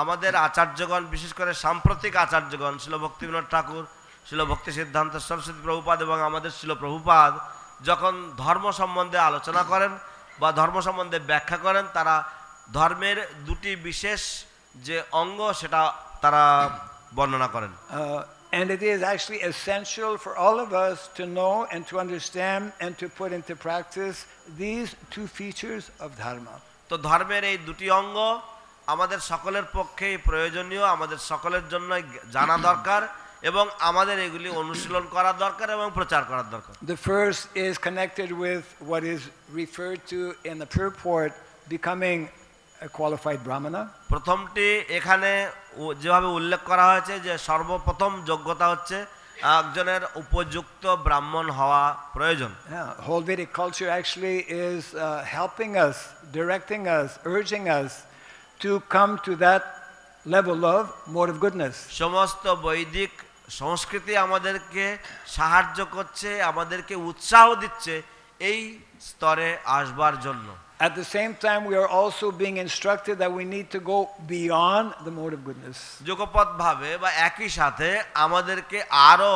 আমাদের আচার্যগণ, বিশেষ করে সাম্প্রতিক আচার্যগণ শ্রীল ভক্তিবিনোদ ঠাকুর, শ্রীল ভক্তি সিদ্ধান্ত সরস্বতী প্রভুপাদ এবং আমাদের শ্রীল প্রভুপাদ যখন ধর্ম সম্বন্ধে আলোচনা করেন বা ধর্ম সম্বন্ধে ব্যাখ্যা করেন, তারা ধর্মের দুটি বিশেষ যে অঙ্গ সেটা তারা বর্ণনা করেন। And it is actually essential for all of us to know and to understand and to put into practice these two features of dharma. তো ধর্মের এই দুটি অঙ্গ আমাদের সকলের পক্ষেই প্রয়োজনীয়, আমাদের সকলের জন্য জানা দরকার এবং আমাদের এগুলি অনুশীলন করা দরকার এবং প্রচার করা দরকার। The first is connected with what is referred to in the purport becoming a qualified brahmana. প্রথমটি এখানে যেভাবে উল্লেখ করা হয়েছে যে সর্বপ্রথম যোগ্যতা হচ্ছে একজনের উপযুক্ত ব্রাহ্মণ হওয়া প্রয়োজন। Whole Vedic culture actually is helping us, directing us, urging us to come to that level of mode of goodness. সমস্ত বৈদিক সংস্কৃতি আমাদেরকে সাহায্য করছে, আমাদেরকে উৎসাহ দিচ্ছে এই স্তরে আসবার জন্য। At the same time, we are also being instructed that we need to go beyond the mode of goodness. যোগপথভাবে বা একই সাথে আমাদেরকে আরো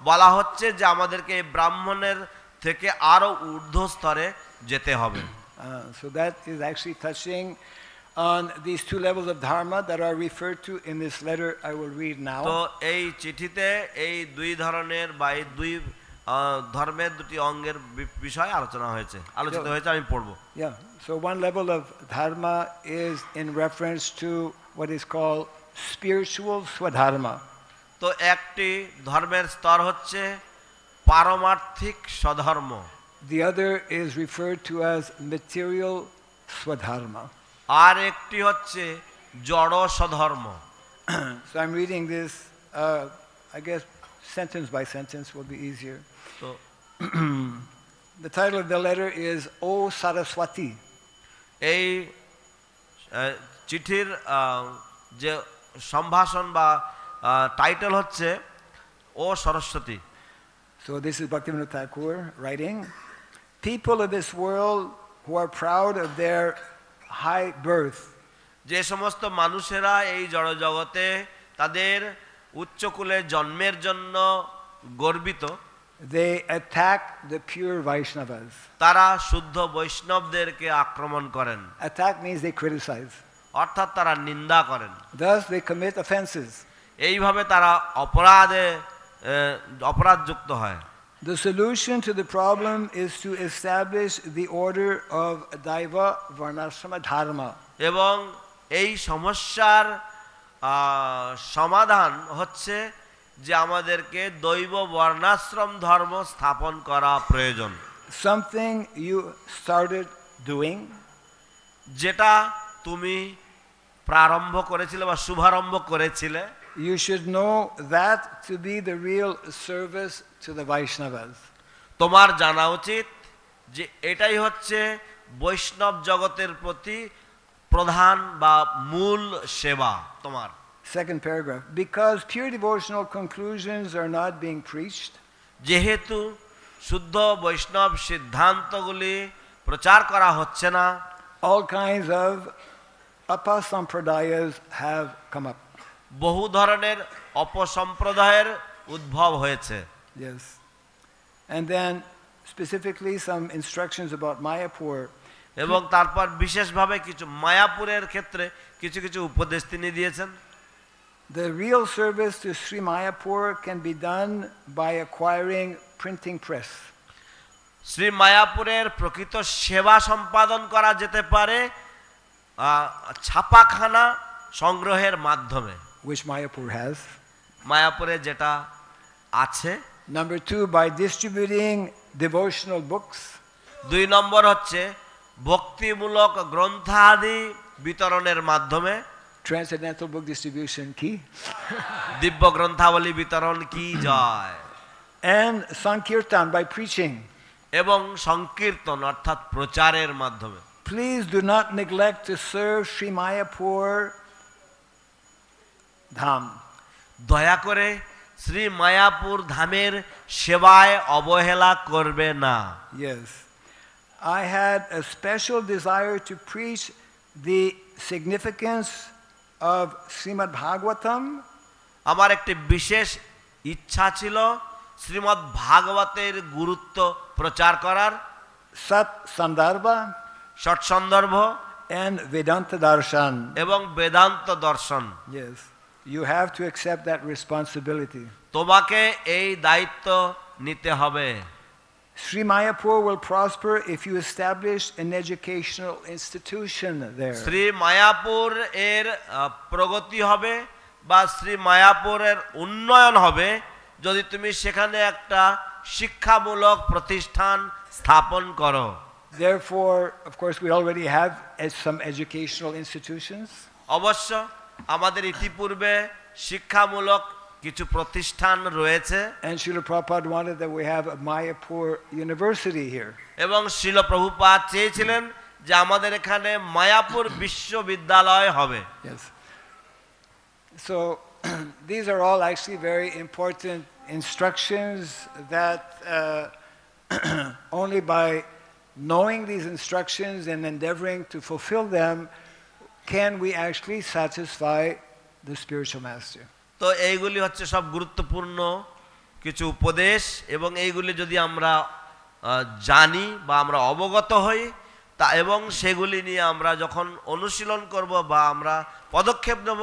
বলা হচ্ছে যে আমাদেরকে ব্রাহ্মণের থেকে আরো ঊর্ধ্ব স্তরে যেতে হবে। So that is actually touching on these two levels of dharma that are referred to in this letter I will read now. তো এই চিঠিতে এই দুই ধরনের বা এই দুই ধর্মের দুটি অঙ্গের বিষয়ে আলোচিত হয়েছে, আমি পড়ব। Yeah, so one level of dharma is in reference to what is called spiritual swadharma. তো একটি ধর্মের স্তর হচ্ছে পারমার্থিক স্বধর্ম। The other is referred to as material swadharma. আর একটি হচ্ছে জড় স্বধর্ম। So I'm reading this, I guess sentence by sentence will be easier. So the title of the letter is O Saraswati. এই চিঠির যে সম্ভাষণ বা টাইটেল হচ্ছে ও Saraswati. So this is Bhaktivinoda Thakur writing, people of this world who are proud of their high birth. যে সমস্ত মানুষেরা এই জড় জগতে তাদের উচ্চকুলে জন্মের জন্য গর্বিত, they attack the pure Vaishnavas. তারা শুদ্ধ বৈষ্ণবদেরকে আক্রমণ করেন। Attack means they criticize. অর্থাৎ তারা নিন্দা করেন। Thus they commit offenses. এইভাবে তারা অপরাধযুক্ত হয়। The solution to the problem is to establish the order of Daiva Varnashrama Dharma. এবং এই সমস্যার সমাধান হচ্ছে যে আমাদেরকে দৈব বর্ণাশ্রম ধর্ম স্থাপন করা প্রয়োজন। Something you started doing, যেটা তুমি প্রারম্ভ করেছিলে বা শুভারম্ভ করেছিলে, you should know that to be the real service to the Vaishnavas. তোমার জানা উচিত যে এটাই হচ্ছে বৈষ্ণব জগতের প্রতি প্রধান বা মূল সেবা তোমার। Second paragraph. Because pure devotional conclusions are not being preached, যেহেতু শুদ্ধ বৈষ্ণব সিদ্ধান্তগুলি প্রচার করা হচ্ছে না, all kinds of apasampradayas have come up. বহু ধরনের অপসম্প্রদায়ের উদ্ভব হয়েছে। Yes. And then specifically some instructions about Mayapur. এবং তারপর বিশেষভাবে কিছু মায়াপুরের ক্ষেত্রে কিছু কিছু উপদেশ তিনি দিয়েছেন। The real service to Sri Mayapur can be done by acquiring printing press. Shri মায়াপুরের প্রকৃত সেবা সম্পাদন করা যেতে পারে ছাপাখানা সংগ্রহের মাধ্যমে, which Mayapur has. মায়াপুরে যেটা আছে। Number 2, by distributing devotional books. 2 নম্বর হচ্ছে ভক্তিমূলক গ্রন্থাদি বিতরণের মাধ্যমে। Transcendental book distribution key. দিব্য গ্রন্থাবলী বিতরণ কি জয়। And Sankirtan by preaching. এবং সংকীর্তন অর্থাৎ প্রচারের মাধ্যমে। Please do not neglect to serve Sri Mayapur Dham. দয়া করে শ্রী মায়াপুর ধামের সেবায় অবহেলা করবে না। Yes. I had a special desire to preach the significance of Srimad Bhagavatam. আমার একটি বিশেষ ইচ্ছা ছিল শ্রীমদ্ ভাগবতের গুরুত্ব প্রচার করার। Sat Sandarbha সৎসন্দর্ভ and Vedanta Darshan. এবং বেদান্ত দর্শন। Yes. You have to accept that responsibility. তোমাকে এই দায়িত্ব নিতে হবে। Sri Mayapur will prosper if you establish an educational institution there. Shri Mayapur এর প্রগতি হবে বা শ্রী মায়াপুরের উন্নয়ন হবে যদি তুমি সেখানে একটা শিক্ষামূলক প্রতিষ্ঠান স্থাপন করো। Therefore, of course, we already have some educational institutions. অবশ্য আমাদের ইতিপূর্বে শিক্ষামূলক কিছু প্রতিষ্ঠান রয়েছে। And Srila Prabhupada wanted that we have a Mayapur University here. এবং শ্রীল প্রভুপাদ চেয়েছিলেন যে আমাদের এখানে মায়াপুর বিশ্ববিদ্যালয় হবে। Yes. So these are all actually very important instructions that only by knowing these instructions and endeavoring to fulfill them can we actually satisfy the spiritual master. তো এইগুলি হচ্ছে সব গুরুত্বপূর্ণ কিছু উপদেশ এবং এইগুলি যদি আমরা জানি বা আমরা অবগত হই তা এবং সেগুলি নিয়ে আমরা যখন অনুশীলন করব বা আমরা পদক্ষেপ নেব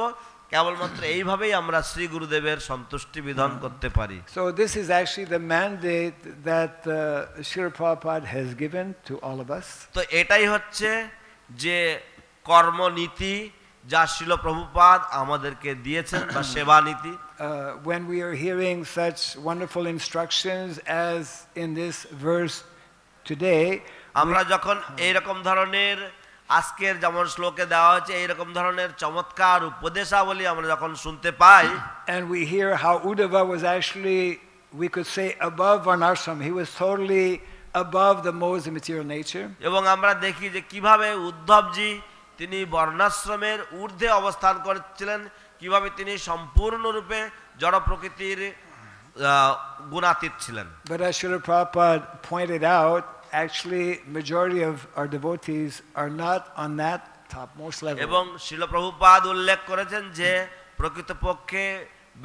কেবলমাত্র এইভাবেই আমরা শ্রী গুরুদেবের সন্তুষ্টি বিধান করতে পারি। So this is actually the mandate that Srila Prabhupada has given to all of us. তো এটাই হচ্ছে যে কর্মনীতি যা শ্রীল প্রভুপাদ আমাদেরকে দিয়েছেন বা সেবা নীতি। When we are hearing such wonderful instructions as in this verse today, আমরা যখন এইরকম ধরনের আজকের যেমন শ্লোকে দেওয়া হচ্ছে এইরকম ধরনের চমৎকার উপদেশাবলী আমরা যখন শুনতে পাই, and we hear how Uddhava was actually, we could say, above Varnashram. He was totally above the modes of material nature. এবং আমরা দেখি যে কিভাবে উদ্ধবজি তিনি বর্ণাশ্রমের ঊর্ধ্বে অবস্থান করেছিলেন, কিভাবে তিনি সম্পূর্ণরূপে জড় প্রকৃতির গুণাতীত ছিলেন। But as Srila Prabhupada pointed out, actually majority of our devotees are not on that topmost level. এবং শ্রীল প্রভুপাদ উল্লেখ করেছেন যে প্রকৃতপক্ষে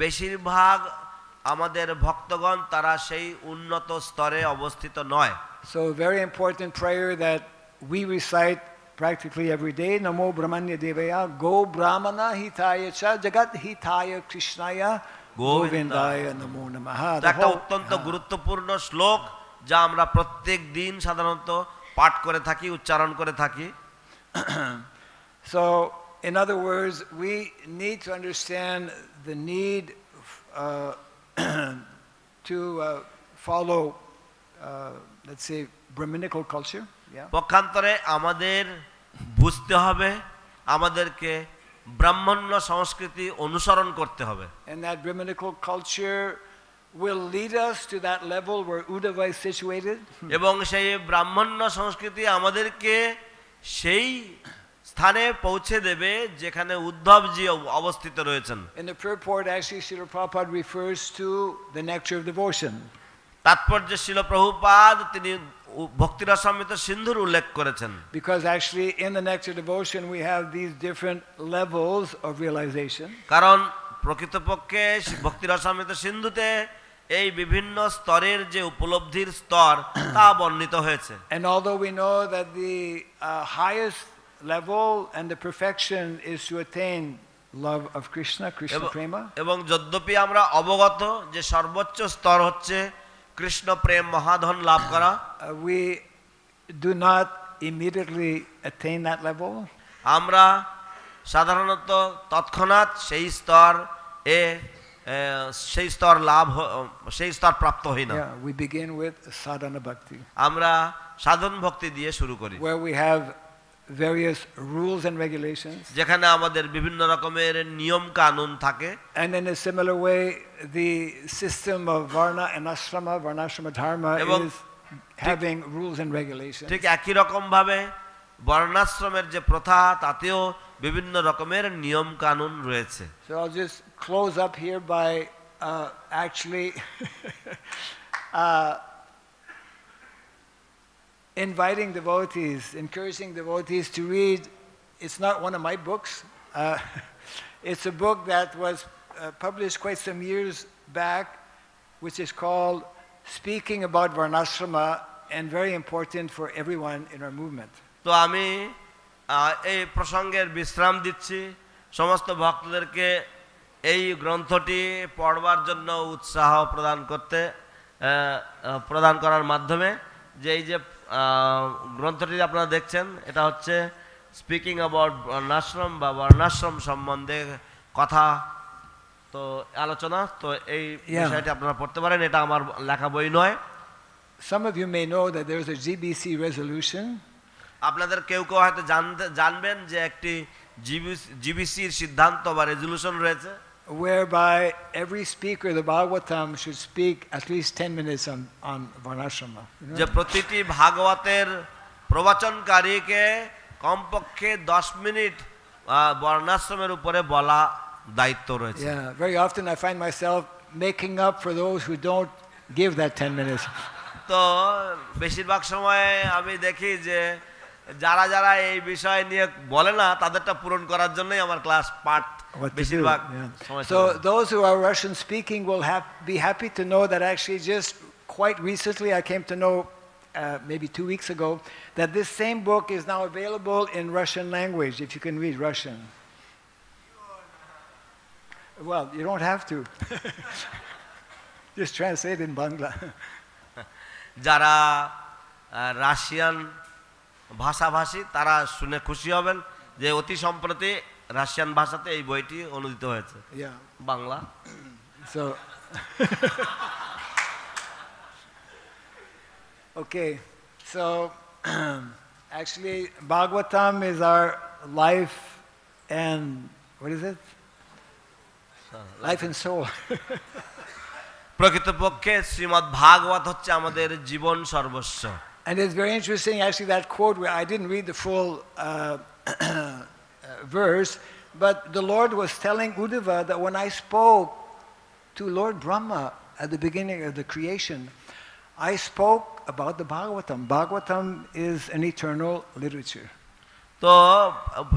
বেশিরভাগ আমাদের ভক্তগণ তারা সেই উন্নত স্তরে অবস্থিত নয়। So very important prayer that we recite practically every day. Namo Brahmanya Devaya Go Brahmana Hitaya Cha Jagat Hitaya Krishnaya Govindaya Namo Namaha. একটা অত্যন্ত গুরুত্বপূর্ণ শ্লোক যা আমরা প্রত্যেক দিন সাধারণত পাঠ করে থাকি, উচ্চারণ করে থাকি। So, in other words, we need to understand the need to follow, let's say, Brahminical culture. পক্ষান্তরে আমাদের বুঝতে হবে, আমাদেরকে ব্রাহ্মণ্য সংস্কৃতি অনুসরণ করতে হবে। And that Brahminical culture will lead us to that level where Uddhava is situated. এবং সেই ব্রাহ্মণ্য সংস্কৃতি আমাদেরকে সেই স্থানে পৌঁছে দেবে যেখানে উদ্ধবজি অবস্থিত রয়েছেন। In the purport, actually, Srila Prabhupada refers to the nectar of devotion. তাৎপর্য শিল প্রভুপাদ তিনি ভক্তি রসামৃত সিন্ধুর উল্লেখ করেছেন। Because actually in the nectar of devotion we have these different levels of realization. কারণ প্রকৃতপক্ষে ভক্তি রসামৃত সিন্ধুতে এই বিভিন্ন স্তরের যে উপলব্ধির স্তর তা বর্ণিত হয়েছে। And although we know that the highest level and the perfection is to attain love of Krishna, Krishna prema. এবং যদ্যপি আমরা অবগত যে সর্বোচ্চ স্তর হচ্ছে কৃষ্ণ প্রেম মহাধন লাভ করা, we do not immediately attain that level. আমরা সাধারণত তৎক্ষণাৎ সেই স্তর প্রাপ্ত হই না। We begin with sadhana bhakti. আমরা সাধন ভক্তি দিয়ে শুরু করি, where we have various rules and regulations. যেখানে আমাদের বিভিন্ন রকমের নিয়ম কানুন থাকে। And in a similar way, the system of varna and ashrama, varnashrama dharma is having rules and regulations. ঠিক একই রকম ভাবে বর্ণাশ্রমের যে প্রথা তাতেও বিভিন্ন রকমের নিয়ম কানুন রয়েছে। So I'll just close up here by actually inviting devotees, encouraging devotees to read. It's not one of my books. It's a book that was published quite some years back, which is called Speaking About Varnashrama, and very important for everyone in our movement. তো আমি এই প্রসঙ্গের বিশ্রাম দিচ্ছি, সমস্ত ভক্তদেরকে এই গ্রন্থটি পড়বার জন্য উৎসাহ প্রদান করার মাধ্যমে যে এই যে গ্রন্থটি আপনারা দেখছেন এটা হচ্ছে স্পিকিং অ্যাবাউট বর্ণাশ্রম বা বর্ণাশ্রম সম্বন্ধে কথা তো আলোচনা। তো এই বিষয়টি আপনারা পড়তে পারেন, এটা আমার লেখা বই নয়। Some of you may know that there is a GBC resolution. আপনাদের কেউ কেউ হয়তো জানবেন যে একটি জিবিসির সিদ্ধান্ত বা রেজলিউশন রয়েছে, whereby every speaker of the Bhagavatam should speak at least 10 minutes on Varnashrama. যে প্রতিটি ভাগবতের প্রবচনকারীকে কমপক্ষে 10 মিনিট বর্ণাশ্রমের উপরে বলা দায়িত্ব রয়েছে। Yeah, very often I find myself making up for those who don't give that 10 minutes. তো বেশিরভাগ সময় আমি দেখি যে যারা যারা এই বিষয় নিয়ে বলে না তাদেরটা পূরণ করার জন্যই আমার ক্লাস পাঠ বেশিরভাগ সময়। So those who are Russian speaking will be happy to know that actually just quite recently I came to know maybe 2 weeks ago that this same book is now available in Russian language if you can read Russian. Well, you don't have to. Just translate in Bangla. যারা Russian ভাষাভাষী তারা শুনে খুশি হবেন যে অতি সম্প্রতি Russian ভাষাতে এই বইটি অনুদিত হয়েছে। Bangla. So okay, so actually Bhagavatam is our life and what is it? Life and soul. প্রকৃতপক্ষে শ্রীমদ্ ভাগবত হচ্ছে আমাদের জীবন সর্বস্ব। And it's very interesting actually that quote where I didn't read the full verse, but the Lord was telling Uddhava that when I spoke to Lord Brahma at the beginning of the creation, I spoke about the Bhagavatam. Bhagavatam is an eternal literature. তো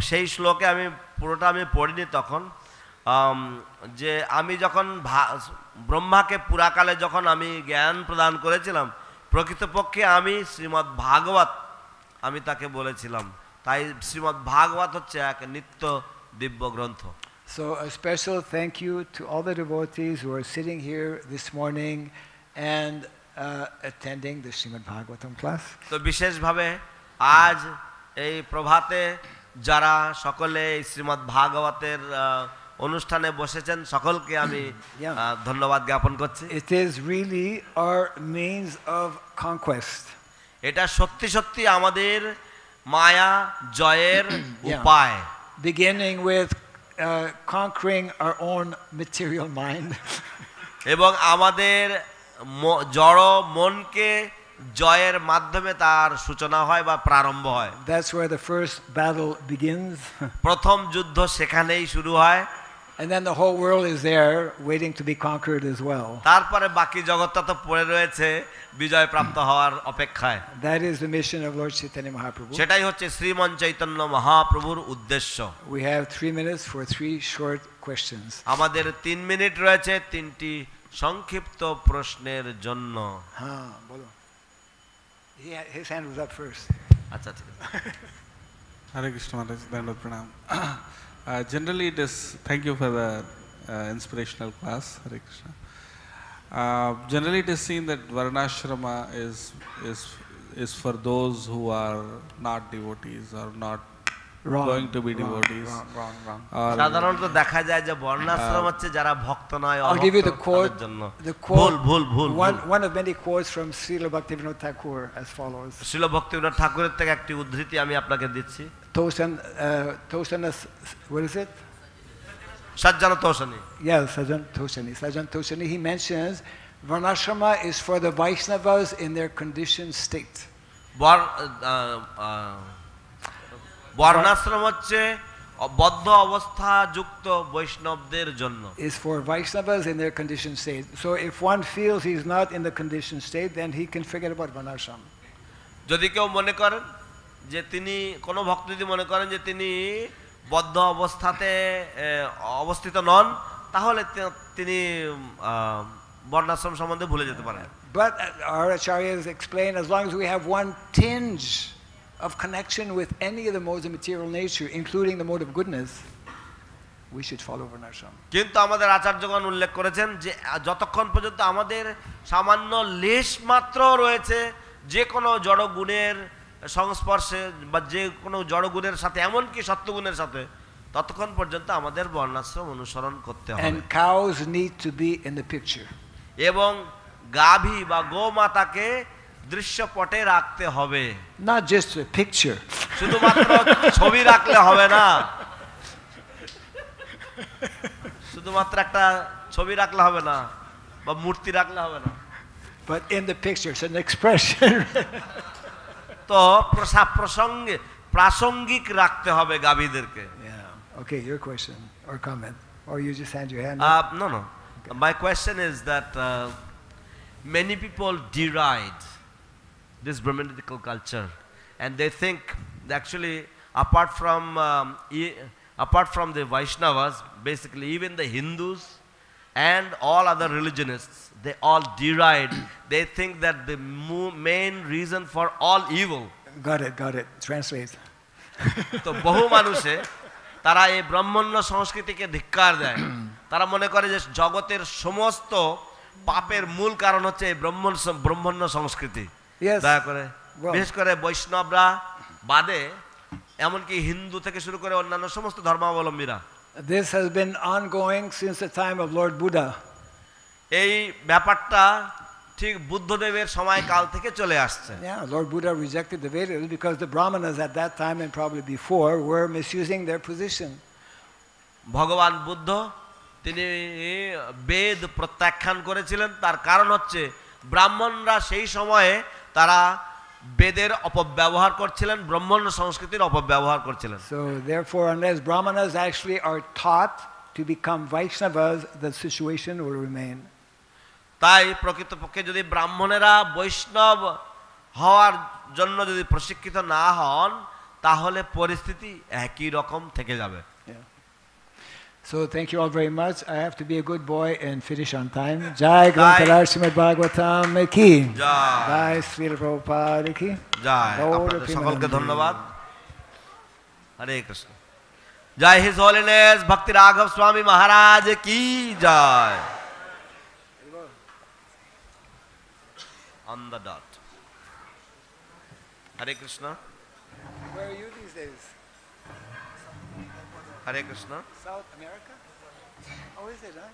সেই শ্লোকে আমি পুরোটা আমি পড়িনি তখন, যে আমি যখন ব্রহ্মাকে পুরাকালে যখন আমি জ্ঞান প্রদান করেছিলাম প্রকৃতপক্ষে আমি শ্রীমদ্ ভাগবত আমি তাকে বলেছিলাম তাই শ্রীমদ্ ভাগবত হচ্ছে এক নিত্য দিব্য গ্রন্থ। So a special thank you to all the devotees who are sitting here this morning and attending the Srimad Bhagavatam class. তো বিশেষভাবে আজ এই প্রভাতে যারা সকলে এই শ্রীমদ্ ভাগবতের অনুষ্ঠানে বসেছেন সকলকে আমি ধন্যবাদ জ্ঞাপন করছি। It is really our means of conquest. এটা সত্যি সত্যি আমাদের মায়া জয়ের উপায়। Beginning with conquering our own material mind. এবং আমাদের জড় মনকে জয়ের মাধ্যমে তার সূচনা হয় বা প্রারম্ভ হয়। That's where the first battle begins. প্রথম যুদ্ধ সেখানেই শুরু হয়। And then the whole world is there waiting to be conquered as well. তারপরে বাকি জগৎটা তো পড়ে রয়েছে বিজয় প্রাপ্ত হওয়ার অপেক্ষায়। That is the mission of Lord Chaitanya Mahaprabhu. সেটাই হচ্ছে শ্রীমন চৈতন্য মহাপ্রভুর উদ্দেশ্য। We have 3 minutes for 3 short questions. আমাদের 3 মিনিট রয়েছে তিনটি সংক্ষিপ্ত প্রশ্নের জন্য। হ্যাঁ বলো। His hand was up first. আচ্ছা ঠিক আছে। Hare Krishna Maharaj, Dandavad Pranam. Generally it is, thank you for the inspirational class, Hare Krishna. Generally it is seen that Varnashrama is for those who are not devotees or not going to be devotees. Wrong. সাধারণত দেখা যায় যে বর্ণাশ্রম হচ্ছে যারা ভক্ত নয় I'll give you the quote. The quote. ভুল। One of many quotes from Srila Bhaktivinoda Thakur as follows. Srila Bhaktivinod ঠাকুরের থেকে একটি উদ্ধৃতি আমি আপনাকে দিচ্ছি। What is it? সজ্জন তোষণী। Yes, Sajjan Toshani. He mentions Varnashrama is for the Vaishnavas in their conditioned state. বর্ণাশ্রম হচ্ছে বদ্ধ অবস্থা যুক্ত বৈষ্ণবদের জন্য। Is for Vaishnavas in their conditioned state. So if one feels he's not in the conditioned state, then he can forget about Varnashrama. যদি কেউ মনে করেন যে তিনি কোনো ভক্ত যদি মনে করেন যে তিনি বদ্ধ অবস্থাতে অবস্থিত নন তাহলে তিনি বর্ণাশ্রম সম্বন্ধে ভুলে যেতে পারেন। But our acharyas explain as long as we have one tinge of connection with any of the modes of material nature, including the mode of goodness, we should follow Varnashrama. কিন্তু আমাদের আচার্যগণ উল্লেখ করেছেন যে যতক্ষণ পর্যন্ত আমাদের সামান্য লেশ মাত্র রয়েছে যে কোনো জড় গুণের সংস্পর্শে বা যে কোনো জড় গুণের সাথে এমনকি সত্যগুণের সাথে ততক্ষণ পর্যন্ত আমাদের বর্ণাশ্রম অনুসরণ করতে হবে। And cows need to be in the picture. এবং গাভী বা গোমাতাকে দৃশ্যপটে রাখতে হবে। Not just a picture. শুধুমাত্র ছবি রাখলে হবে না। শুধুমাত্র একটা ছবি রাখলে হবে না বা মূর্তি রাখলে হবে না। But in the picture, it's an expression. তো প্রাসঙ্গিক রাখতে হবে গাভীদেরকে। Yeah. Okay, your question or comment, or you just hand your hand. No. Okay. My question is that many people deride this Brahmanical culture, and they think that actually apart from the Vaishnavas, basically even the Hindus and all other religionists, they all deride. They think that the main reason for all evil. Got it. Translate. তো বহু মানুষে তারা এই ব্রাহ্মণ্য সংস্কৃতিকে ধিক্কার দেয়। তারা মনে করে যে জগতের সমস্ত পাপের মূল কারণ হচ্ছে এই ব্রাহ্মণ্য সংস্কৃতি। দয়া করে বিশেষ করে বৈষ্ণবরা বাদে এমনকি হিন্দু থেকে শুরু করে অন্যান্য সমস্ত ধর্মাবলম্বীরা। This has been ongoing since the time of Lord Buddha. এই ব্যাপারটা ঠিক বুদ্ধদেবের সময়কাল থেকে চলে আসছে। Yeah, Lord Buddha rejected the Vedas because the Brahmanas at that time and probably before were misusing their position. ভগবান বুদ্ধ তিনি বেদ প্রত্যাখ্যান করেছিলেন, তার কারণ হচ্ছে ব্রাহ্মণরা সেই সময়ে তারা বেদের অপব্যবহার করছিলেন, ব্রাহ্মণ্য সংস্কৃতির অপব্যবহার করছিলেন। So therefore, unless Brahmanas actually are taught to become Vaishnavas, the situation will remain. তাই প্রকৃতপক্ষে যদি ব্রাহ্মণেরা বৈষ্ণব হওয়ার জন্য যদি প্রশিক্ষিত না হন তাহলে পরিস্থিতি একই রকম থেকে যাবে। So thank you all very much. I have to be a good boy and finish on time. Jai Grantaraj Srimad Bhagavatam ki. Jai Srila Prabhupada ki. Jai. আপনাদের সকলকে ধন্যবাদ। हरे कृष्ण। जय हिज होलीनेस भक्ति राघव स्वामी महाराज की जय। On the dot. Hare Krishna. Where are you these days? Hare Krishna. South America? Oh, is it, huh?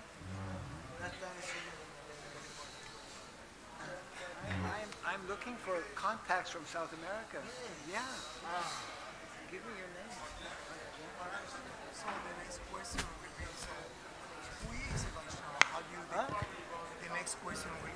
I'm looking for contacts from South America. Yeah. Give me your name. So the next question would be, so who is a Vaishnava? How do you Huh? The next question would be,